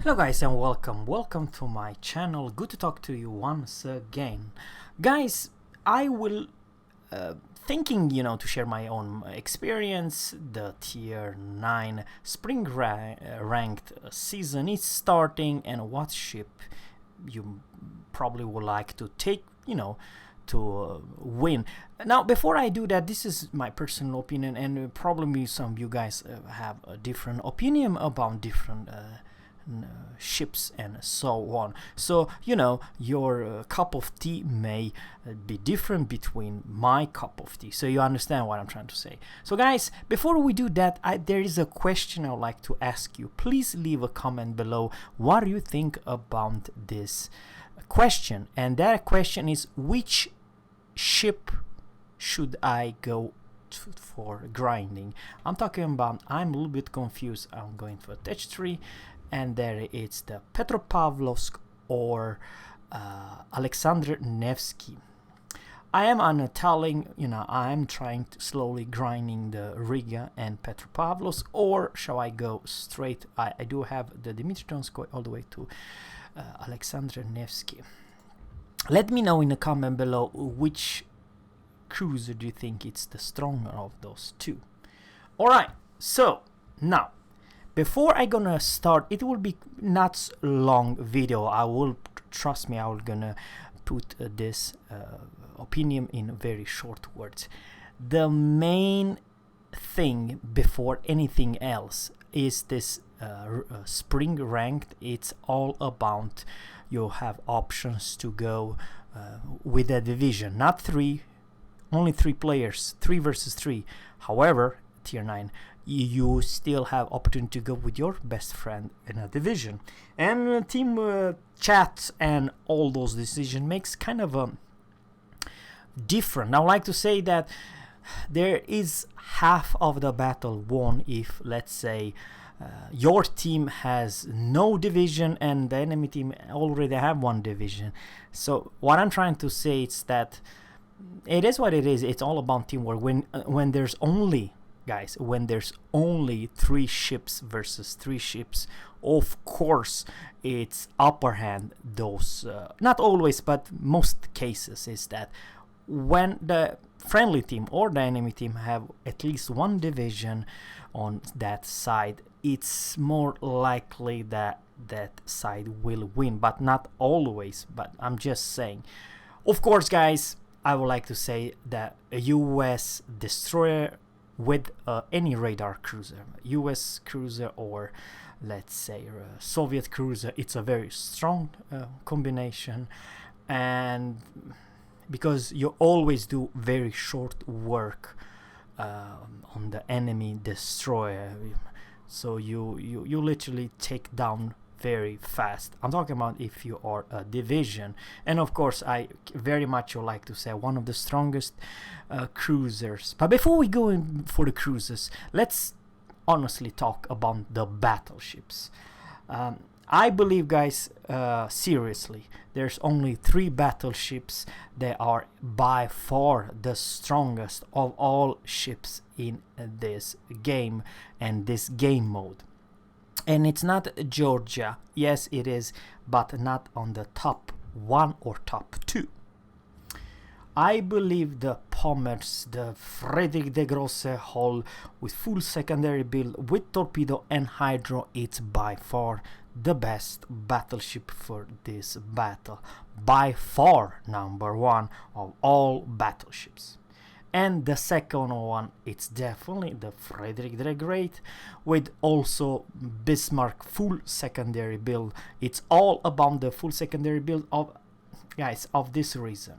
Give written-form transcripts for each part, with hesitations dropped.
Hello guys and welcome to my channel. Good to talk to you once again. Guys, I will thinking to share my own experience. The tier 9 spring ranked season is starting, and what ship you probably would like to take to win. Now, before I do that, this is my personal opinion, and probably some of you guys have a different opinion about different ships and so on. So your cup of tea may be different between my cup of tea, so you understand what I'm trying to say. So guys, before we do that, there is a question I would like to ask you. Please leave a comment below what you think about this question, and that question is, which ship should I go for grinding? I'm talking about, I'm a little bit confused. I'm going for Tech 3, and there it's the Petropavlovsk or Alexander Nevsky. I am telling, I'm trying to slowly grinding the Riga and Petropavlovsk, or shall I go straight? I do have the Dmitry Donskoy all the way to Alexander Nevsky. Let me know in the comment below which cruiser do you think it's the stronger of those two. Alright, so now before I gonna start, it will be not long video. I will, trust me, I will gonna put this opinion in very short words. The main thing before anything else is this spring ranked. It's all about you have options to go with a division, not three, only 3 players, 3 versus 3. However, tier 9, you still have opportunity to go with your best friend in a division, and team chat and all those decisions makes kind of a different. Now, I like to say that there is half of the battle won if, let's say, your team has no division and the enemy team already have 1 division. So what I'm trying to say is that it is what it is. It's all about teamwork. When there's only, guys, when there's only 3 ships versus 3 ships, of course it's upper hand. Those not always, but most cases is that when the friendly team or the enemy team have at least 1 division on that side, it's more likely that that side will win, but not always. But I'm just saying, of course, guys, I would like to say that a US destroyer with any radar cruiser, US cruiser, or let's say a Soviet cruiser, it's a very strong combination, and because you always do very short work on the enemy destroyer, so you literally take down very fast. I'm talking about if you are a division. And of course, I very much would like to say one of the strongest cruisers. But before we go in for the cruisers, let's honestly talk about the battleships. I believe, guys, seriously, there's only 3 battleships that are by far the strongest of all ships in this game and this game mode. And it's not Georgia. Yes, it is, but not on the top 1 or top 2. I believe the Pommers, the Frederick de Grosse hull with full secondary build with torpedo and hydro, it's by far the best battleship for this battle. By far number 1 of all battleships. And the second one, it's definitely the Frederick the Great, with also Bismarck full secondary build. It's all about the full secondary build of, guys, of this reason.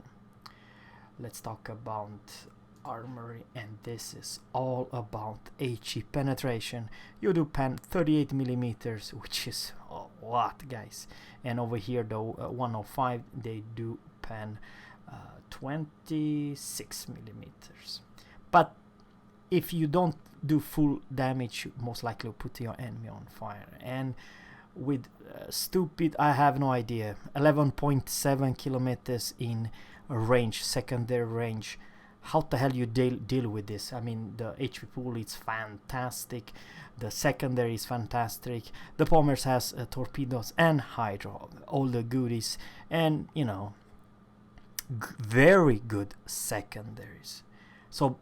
Let's talk about armory, and this is all about HE penetration. You do pen 38 millimeters, which is a lot, guys. And over here, though, 105, they do pen 26 millimeters. But if you don't do full damage, you most likely put your enemy on fire. And with stupid, I have no idea, 11.7 kilometers in range, secondary range. how the hell you deal with this. I mean, the HP pool is fantastic, the secondary is fantastic, the bombers has torpedoes and hydro, all the goodies, and you know, very good secondaries. So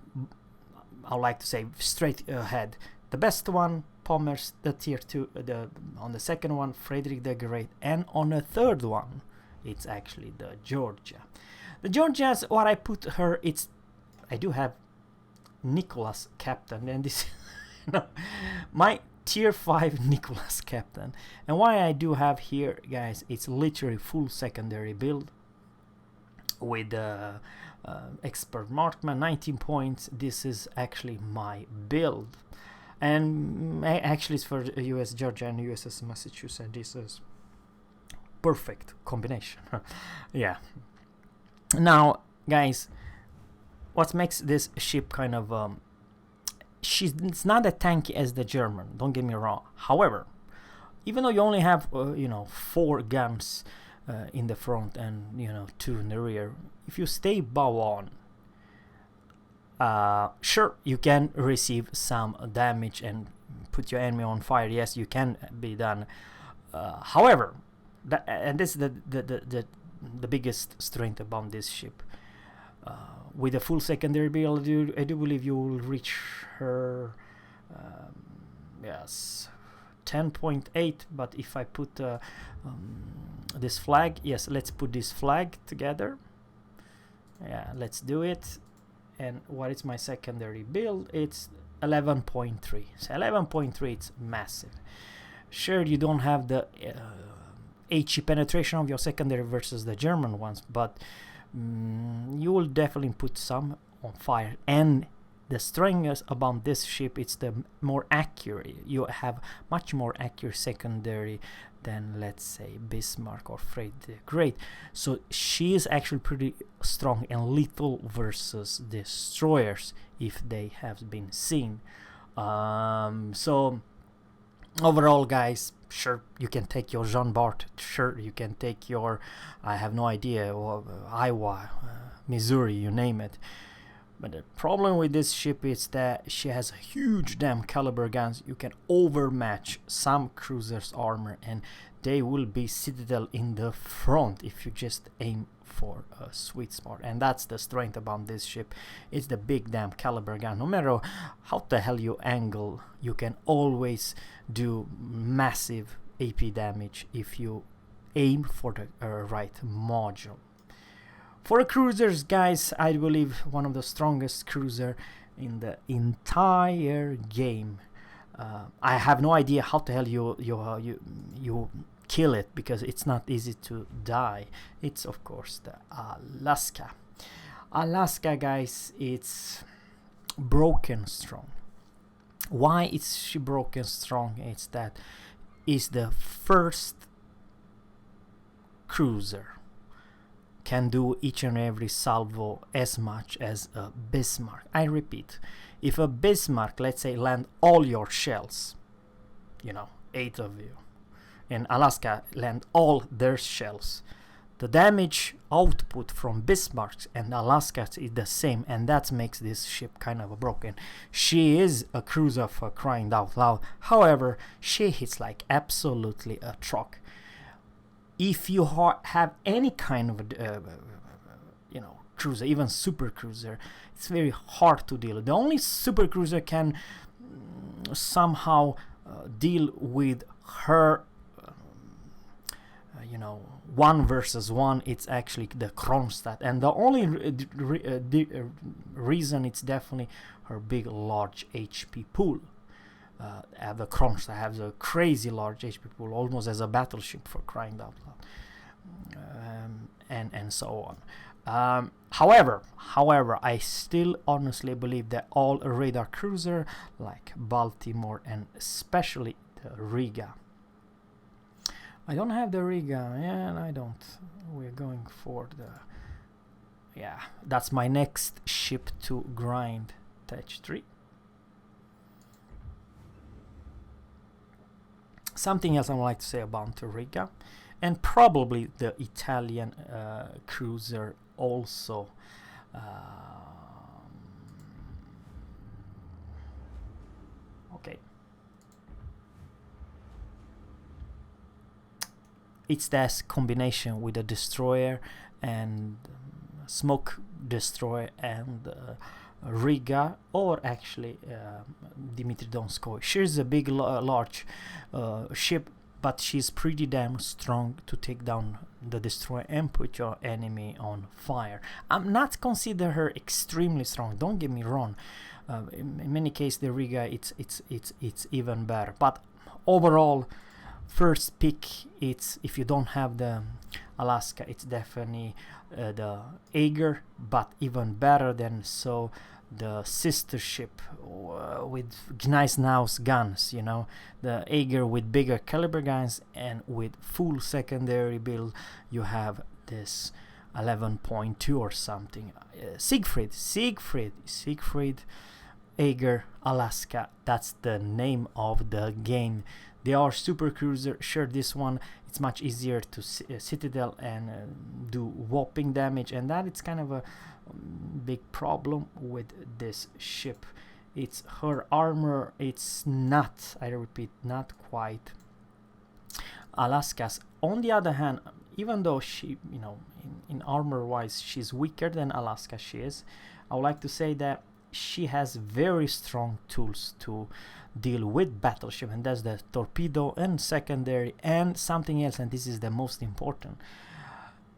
I like to say straight ahead, the best one bombers, the tier 2, on the second one Frederick the Great, and on the third one it's actually the Georgia. The Georgia's what I put her, it's, I do have Nicholas Captain, and this no, my tier 5 Nicholas Captain. And why I do have here, guys, it's literally full secondary build with expert marksman, 19 points. This is actually my build, and actually it's for US Georgia and USS Massachusetts. This is perfect combination. Yeah. Now, guys, what makes this ship kind of it's not as tanky as the German, don't get me wrong. However, even though you only have 4 guns in the front and 2 in the rear, if you stay bow on, sure, you can receive some damage and put your enemy on fire. Yes, you can be done. However, and this is the biggest strength about this ship. With a full secondary build, I do believe you will reach her, yes, 10.8. But if I put this flag, yes, let's put this flag together. Yeah, let's do it. And what is my secondary build? It's 11.3. So 11.3, it's massive. Sure, you don't have the HE penetration of your secondary versus the German ones, but you will definitely put some on fire. And the strength about this ship, it's the more accurate. You have much more accurate secondary than, let's say, Bismarck or Frederick the Great. So she is actually pretty strong and lethal versus destroyers if they have been seen. So overall, guys, sure, you can take your Jean Bart, sure, you can take your, I have no idea, Iowa, Missouri, you name it. But the problem with this ship is that she has a huge damn caliber guns. You can overmatch some cruisers' armor, and they will be citadel in the front if you just aim for a sweet spot. And that's the strength about this ship. It's the big damn caliber gun. No matter how the hell you angle, you can always do massive AP damage if you aim for the right module. For the cruisers, guys, I believe one of the strongest cruiser in the entire game. I have no idea how the hell you kill it, because it's not easy to die. It's of course the Alaska. Alaska, guys, it's broken strong. Why is she broken strong? It's that is the first cruiser can do each and every salvo as much as a Bismarck. I repeat, if a Bismarck, let's say, land all your shells, 8 of you, and Alaska land all their shells, the damage output from Bismarck and Alaska is the same, and that makes this ship kind of broken. She is a cruiser for crying out loud. However, she hits like absolutely a truck. If you have any kind of cruiser, even super cruiser, it's very hard to deal. The only super cruiser can somehow deal with her 1 versus 1, it's actually the Kronstadt, and the only reason it's definitely her big large HP pool. The Kronstadt has a crazy large HP pool, almost as a battleship, for crying out loud, and so on. However, I still honestly believe that all radar cruiser like Baltimore and especially the Riga. I don't have the Riga, yeah, I don't. We're going for the, yeah, that's my next ship to grind, Tech 3. Something else I would like to say about the Riga, and probably the Italian cruiser also. Okay. It's this combination with a destroyer and smoke destroyer and Riga, or actually Dmitry Donskoy. She's a big, large ship, but she's pretty damn strong to take down the destroyer and put your enemy on fire. I'm not consider her extremely strong. Don't get me wrong. In many cases, the Riga it's even better. But overall, first pick, it's if you don't have the Alaska, it's definitely the Ager, but even better than so the sister ship with nice nose guns, you know, the Ager with bigger caliber guns and with full secondary build. You have this 11.2 or something. Siegfried Ager Alaska, that's the name of the game. They are super cruiser. Sure, this one it's much easier to citadel and do whopping damage, and that it's kind of a big problem with this ship. It's her armor, it's not, I repeat, not quite Alaska's. On the other hand, even though she, you know, in armor wise she's weaker than Alaska, I would like to say that she has very strong tools to deal with battleship, and that's the torpedo and secondary and something else, and this is the most important.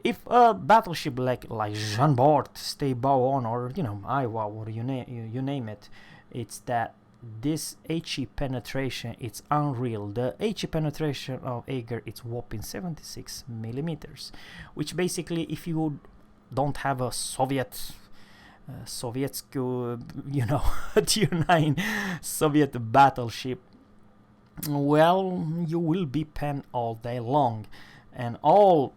If a battleship like Jean Bart, Stay Bow On, or you know Iowa, or you name it, it's that this HE penetration, it's unreal. The HE penetration of Ager, it's whopping 76 millimeters, which basically, if you don't have a Sovietsku, you know, Tier 9 Soviet battleship, well, you will be penned all day long. And all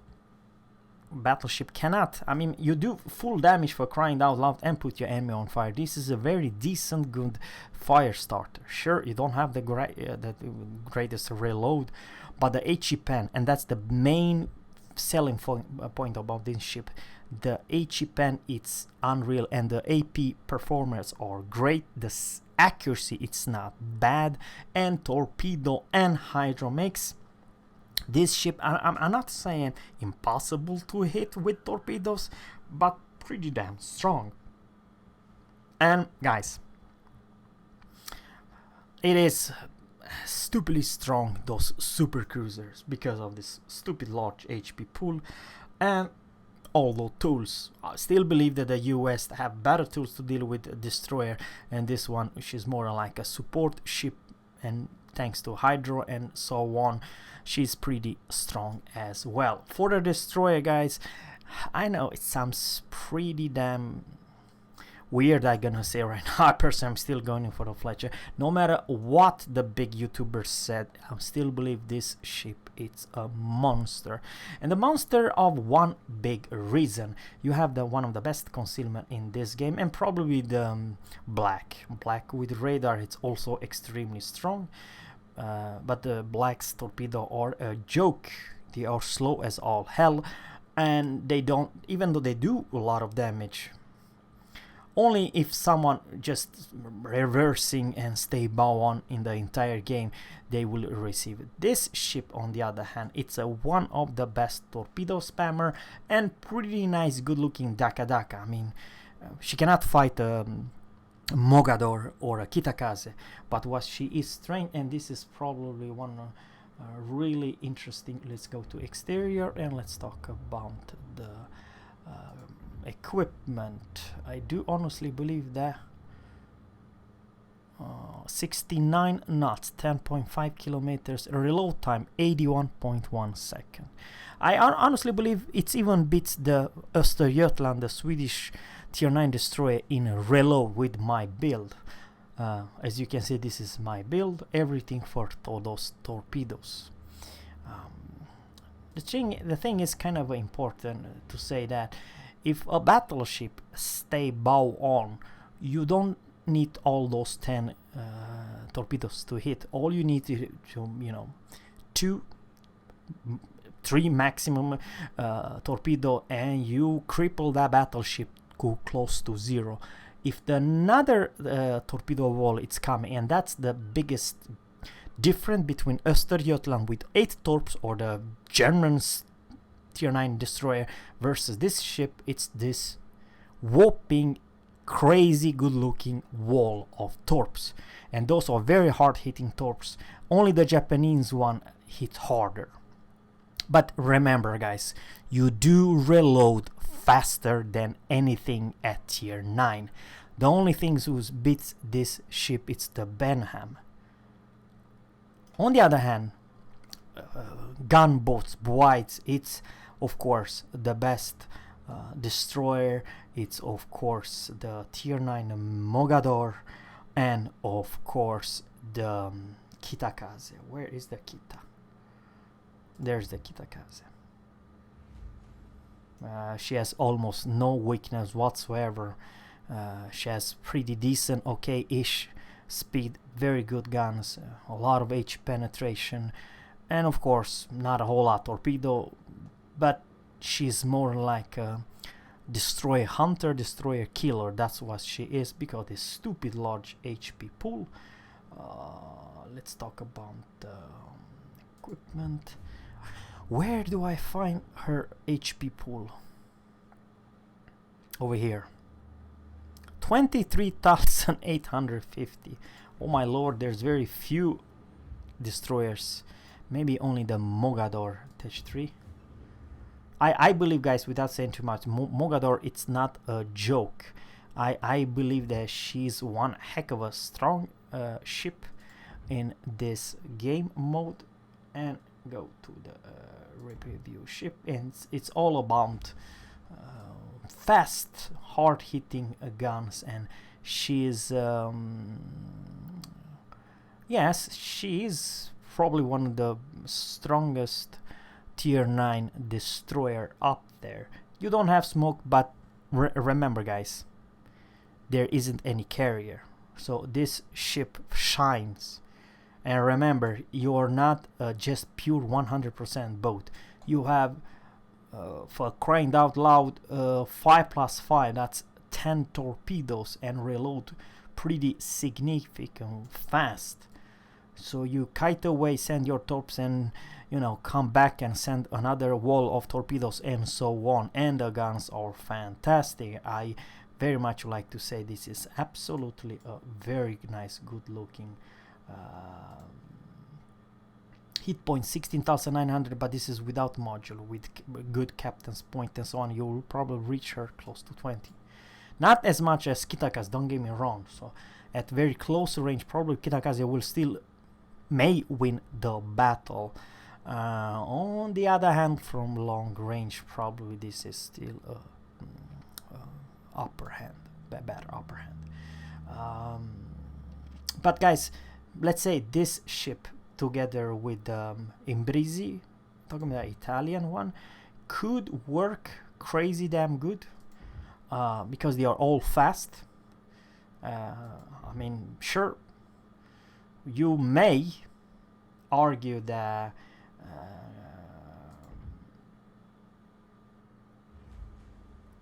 battleship cannot. I mean, you do full damage for crying out loud and put your enemy on fire. This is a very decent, good fire starter. Sure, you don't have the greatest reload, but the HE pen, and that's the main selling point about this ship. The HE pen, it's unreal, and the AP performance are great. The accuracy, it's not bad, and torpedo and hydro makes this ship, I'm not saying impossible to hit with torpedoes, but pretty damn strong. And guys, it is stupidly strong, those super cruisers, because of this stupid large HP pool and all those tools. I still believe that the US have better tools to deal with a destroyer, and this one, which is more like a support ship, and thanks to hydro and so on, she's pretty strong as well. For the destroyer, guys, I know it sounds pretty damn weird, I'm gonna say right now. Personally, I'm still going for the Fletcher. No matter what the big YouTubers said, I still believe this ship, it's a monster. And the monster of one big reason. You have the one of the best concealment in this game, and probably the black with radar, it's also extremely strong. But the Black's torpedo are a joke. They are slow as all hell, and they don't, even though they do a lot of damage, only if someone just reversing and stay bow on in the entire game, they will receive it. This ship, on the other hand, it's a one of the best torpedo spammer and pretty nice, good looking Daka. I mean, she cannot fight Mogador or a Kitakaze, but what she is trained, and this is probably one really interesting. Let's go to exterior and let's talk about the equipment. I do honestly believe that 69 knots, 10.5 kilometers, reload time 81.1 second. I honestly believe it's even beats the Östergötland, the Swedish Tier 9 destroyer, in reload with my build. As you can see, this is my build, everything for those torpedoes. The thing is kind of important to say that if a battleship stay bow on, you don't need all those 10 torpedoes to hit. All you need to you know, 2, 3 maximum torpedo, and you cripple that battleship, go close to zero. if the another torpedo wall is coming, and that's the biggest difference between Östergötland with 8 torps or the Germans tier 9 destroyer versus this ship. It's this whopping crazy good looking wall of torps, and those are very hard hitting torps. Only the Japanese one hit harder. But remember guys, you do reload faster than anything at tier 9. The only thing who beats this ship is the Benham. On the other hand, gunboats, Whites, it's of course the best destroyer. It's of course the tier 9 Mogador, and of course the Kitakaze. Where is the Kita? There's the Kitakaze. She has almost no weakness whatsoever. She has pretty decent, okay-ish speed, very good guns, a lot of H penetration, and of course not a whole lot torpedo, but she's more like a destroyer hunter, destroyer killer. That's what she is, because this stupid large HP pool. Let's talk about equipment. Where do I find her HP pool? Over here. 23,850. Oh my lord, there's very few destroyers. Maybe only the Mogador Tech 3. I believe, guys, without saying too much, Mogador, it's not a joke. I believe that she's one heck of a strong ship in this game mode. And go to the review ship, and it's all about fast, hard-hitting guns, and she's yes, she is probably one of the strongest tier 9 destroyer up there. You don't have smoke, but remember guys, there isn't any carrier, so this ship shines. And remember, you're not just pure 100% boat. You have, for crying out loud, 5 plus 5, that's 10 torpedoes, and reload pretty significant fast. So you kite away, send your torps, and come back and send another wall of torpedoes, and so on. And the guns are fantastic. I very much like to say this is absolutely a very nice, good looking hit point, 16,900, but this is without module. With good captain's point and so on, you will probably reach her close to 20. Not as much as Kitakaze, don't get me wrong. So at very close range, probably Kitakaze will still may win the battle. On the other hand, from long range, probably this is still upper hand, better upper hand. But guys, let's say this ship together with Imbrizi, talking about the Italian one, could work crazy damn good, because they are all fast. I mean, sure, you may argue that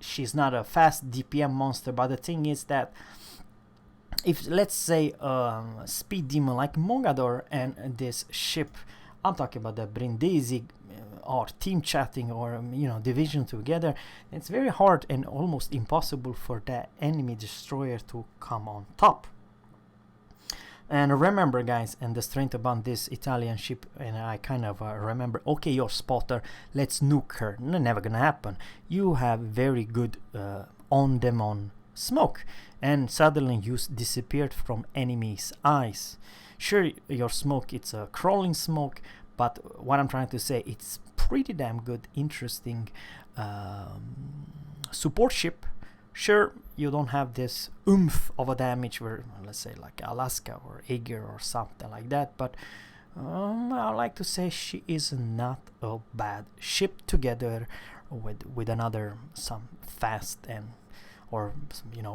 she's not a fast DPM monster, but the thing is that if, let's say, speed demon like Mogador and this ship, I'm talking about the Brindisi, or team chatting, or division together, it's very hard and almost impossible for that enemy destroyer to come on top. And remember guys, and the strength about this Italian ship, and I kind of remember, okay, your spotter, let's nuke her. Never gonna happen. You have very good on them on smoke, and suddenly you disappeared from enemy's eyes. Sure, your smoke, it's a crawling smoke, but what I'm trying to say, it's pretty damn good, interesting support ship. Sure, you don't have this oomph of a damage where, let's say, like Alaska or Aegir or something like that, but I like to say she is not a bad ship together with another some fast, and or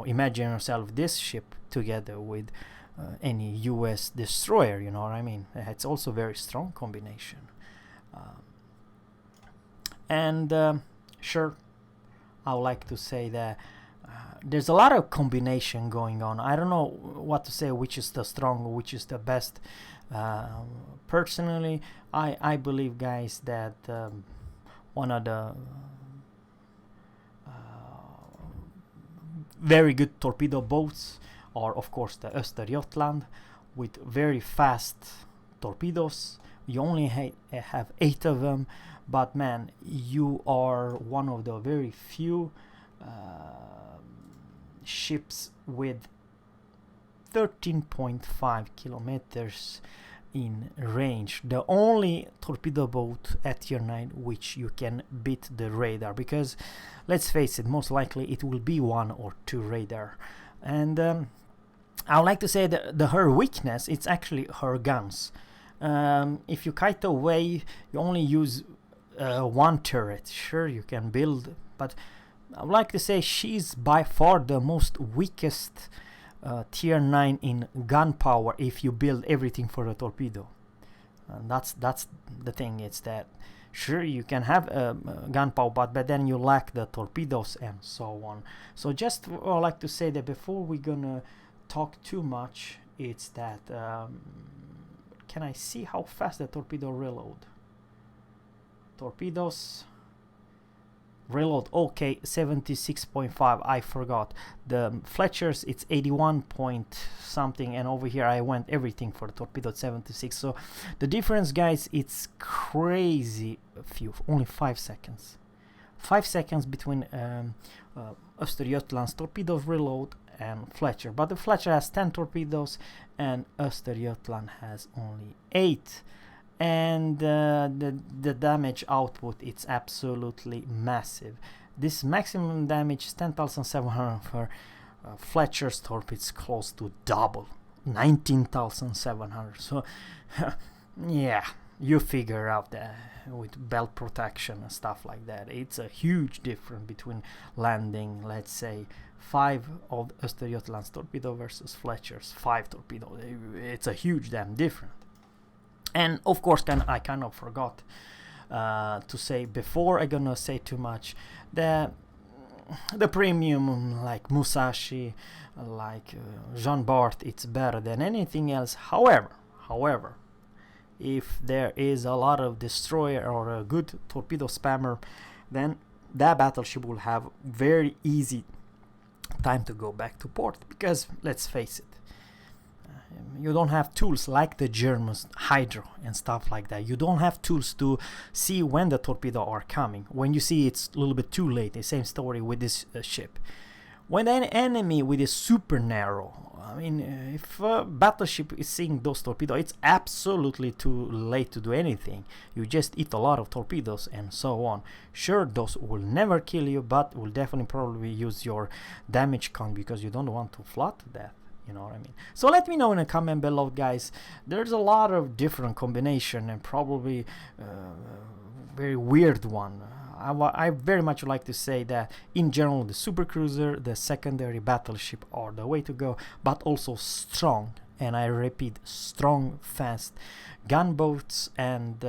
imagine yourself this ship together with any US destroyer, you know what I mean? It's also a very strong combination. And sure, I would like to say that there's a lot of combination going on. I don't know what to say, which is the strong, which is the best. Personally, I believe, guys, that one of the very good torpedo boats are, of course, the Östergötland, with very fast torpedoes. You only have 8 of them, but man, you are one of the very few ships with 13.5 kilometers in range. The only torpedo boat at tier 9 which you can beat the radar, because let's face it, most likely it will be 1 or 2 radar. And I would like to say that her weakness, it's actually her guns. If you kite away, you only use 1 turret. Sure, you can build, but I would like to say she's by far the most weakest tier 9 in gun power if you build everything for a torpedo. And that's the thing. It's that sure, you can have gun power, but then you lack the torpedoes and so on. So just I like to say that before we're gonna talk too much, it's that can I see how fast the torpedo reload? Torpedoes reload, okay, 76.5. I forgot the Fletchers, it's 81 point something, and over here I went everything for the torpedo at 76. So the difference, guys, it's crazy few, only 5 seconds. 5 seconds between Östergötland's torpedoes reload and Fletcher, but the Fletcher has 10 torpedoes and Östergötland has only 8. And the damage output, it's absolutely massive. This maximum damage is 10,700 for Fletcher's torpedoes, close to double, 19,700. So yeah, you figure out that with belt protection and stuff like that, it's a huge difference between landing, let's say, 5 of Östergötland's torpedo versus Fletcher's 5 torpedo. It's a huge damn difference. And of course, I kind of forgot to say before I gonna say too much, the premium like Musashi, like Jean Bart, it's better than anything else. However, if there is a lot of destroyer or a good torpedo spammer, then that battleship will have very easy time to go back to port, because let's face it, you don't have tools like the Germans, hydro and stuff like that. You don't have tools to see when the torpedo are coming. When you see it's a little bit too late. The same story with this ship. When an enemy with a super narrow, I mean, if a battleship is seeing those torpedoes, it's absolutely too late to do anything. You just eat a lot of torpedoes and so on. Sure, those will never kill you, but will definitely probably use your damage count, because you don't want to flood to death. You know what I mean? So let me know in a comment below, guys. There's a lot of different combination and probably very weird one. I very much like to say that in general the supercruiser, the secondary battleship are the way to go, but also strong, and I repeat, strong, fast gunboats, and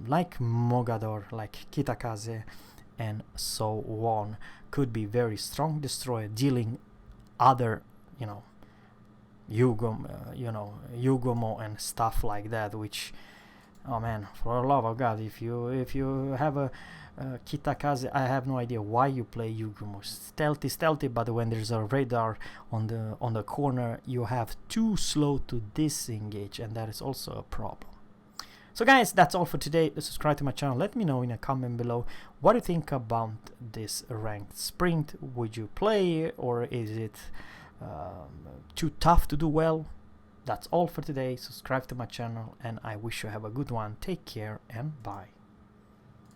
like Mogador, like Kitakaze and so on, could be very strong destroyer dealing other, Yugomo and stuff like that, which, oh man, for the love of God, if you have a Kitakaze, I have no idea why you play Yugomo. Stealthy, but when there's a radar on the corner, you have too slow to disengage, and that is also a problem. So guys, that's all for today. Subscribe to my channel. Let me know in a comment below what you think about this ranked sprint. Would you play, or is it too tough to do well? That's all for today. Subscribe to my channel, and I wish you have a good one. Take care and bye.